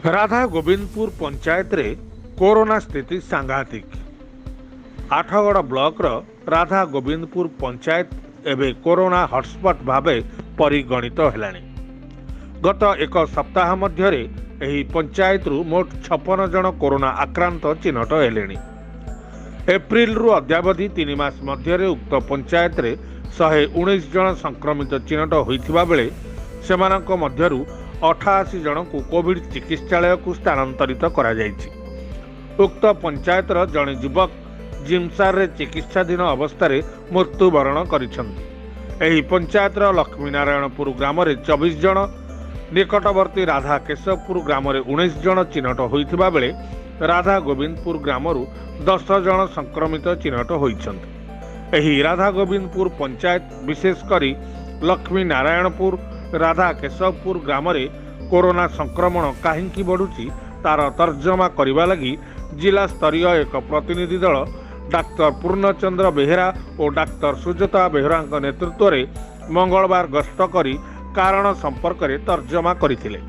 राधा गोविंदपुर पंचायत रे कोरोना स्थिति सांघातिक। आठगड़ ब्लॉक राधा गोविंदपुर पंचायत एवं कोरोना हॉटस्पॉट भावे परिगणित हेलानी। गत एक सप्ताह मध्य एही पंचायत रु मोट 56 जन कोरोना आक्रांत चिन्हट हेलेनी। एप्रिल रु अद्यावधि 3 मास मध्य उक्त पंचायत रे 119 जन संक्रमित चिन्हट होइथिबा बेले सेमानक मध्यरु 88 जन को कोविड चिकित्सालय को स्थानांतरित करा जायछि। उक्त पंचायतर जड़े युवक जिमसार रे चिकित्साधीन अवस्था मृत्युवरण करिसेंति। एही पंचायतर लक्ष्मीनारायणपुर ग्राम रे 24 जन, निकटवर्ती राधा केशवपुर ग्राम रे 19 जन चिन्हट होइथिबा बेले राधा गोविंदपुर ग्राम 10 जन संक्रमित चिन्हट होइछंति। एही राधा गोविंदपुर पंचायत विशेष करी लक्ष्मीनारायणपुर राधा केशवपुर ग्राम रे कोरोना संक्रमण काहिंकी बढ़ुची तार तर्जमा करने लगी जिला स्तरीय एक प्रतिनिधि दल डाक्तर पूर्णचंद्र बेहेरा और डाक्तर सुजाता बेहेरा नेतृत्व में मंगलवार गस्त करी कारण संपर्क में तर्जमा करथिले।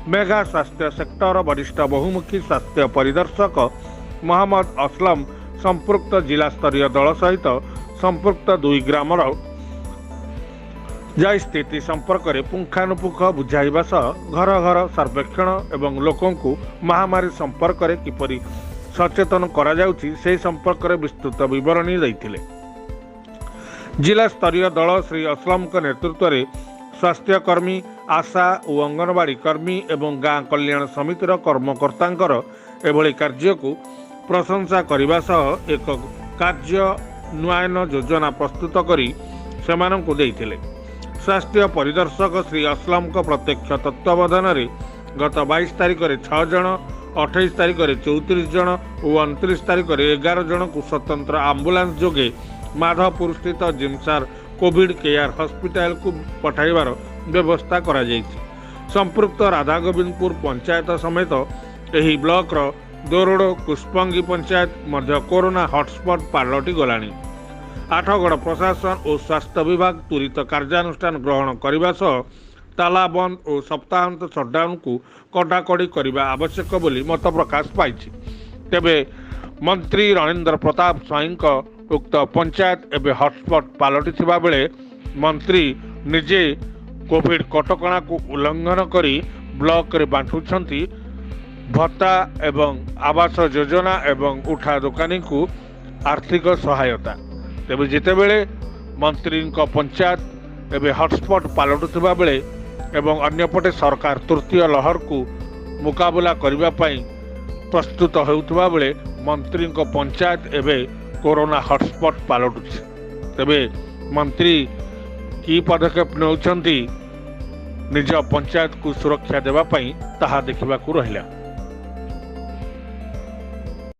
मेगा स्वास्थ्य सेक्टर वरिष्ठ बहुमुखी स्वास्थ्य परिदर्शक मोहम्मद असलम संपृक्त जिला स्तरीय दल सहित संपृक्त 2 ग्राम जाई स्थिति संपर्क में पुंखानुपुंख बुझाइबा सह घर घर सर्वेक्षण एवं लोकों को महामारी संपर्क में किपरि सचेतन करा जाउछि से संपर्क में विस्तृत विवरणी दैथिले। जिला स्तरीय दल श्री असलम के नेतृत्व में स्वास्थ्यकर्मी, आशा और अंगनवाड़ी कर्मी एवं गाँ कल्याण समितिर कर्मकर्तांकर एभली कार्य को प्रशंसा करने सह एक कार्यान्वयन योजना प्रस्तुत करी सेमानंकु देइथिले। स्वास्थ्य परिदर्शक श्री असलम को प्रत्यक्ष तत्वावधान में गत 22 तारीख में 6 जन, 28 तारीख में 34 जन और 29 तारीख में 11 जन को स्वतंत्र आंबुलांस जोगे माधवपुर स्थित जिमसार कोविड केयर हॉस्पिटल को पठाइबार व्यवस्था करा जायछि। संपृक्त राधा गोविंदपुर पंचायत समेत एही ब्लॉक दोरडो कुष्पंगी पंचायत मध्य कोरोना हॉटस्पॉट पालटि गलानी। आठगड़ प्रशासन और स्वास्थ्य विभाग तुरित कार्यानुष्ठान ग्रहण करने सह ताला बंद और सप्ताहांत सटडाउन को कड़ाकड़ी करने आवश्यक बोली मत प्रकाश पाई। तेबे मंत्री रणेंद्र प्रताप स्वाई उक्त पंचायत एवं हॉटस्पॉट पालटि बेले मंत्री निजे कोविड कटकणा को उल्लंघन करी ब्लॉक रे बांटुछंती भत्ता एवं आवास योजना एवं उठा दुकानी को आर्थिक सहायता। तेबे जितेबेले मंत्री पंचायत एवं हॉटस्पॉट पालटुवा बेले एवं अन्यपटे सरकार तृतीय लहर को मुकाबला करने प्रस्तुत होउथुवा बेले मंत्री पंचायत एवं कोरोना हॉटस्पॉट पालटुछि। तेबे मंत्री की पदक्षेप नौछंती निज पंचायत को सुरक्षा देवा पई ताहा देखिबाकू रहिला।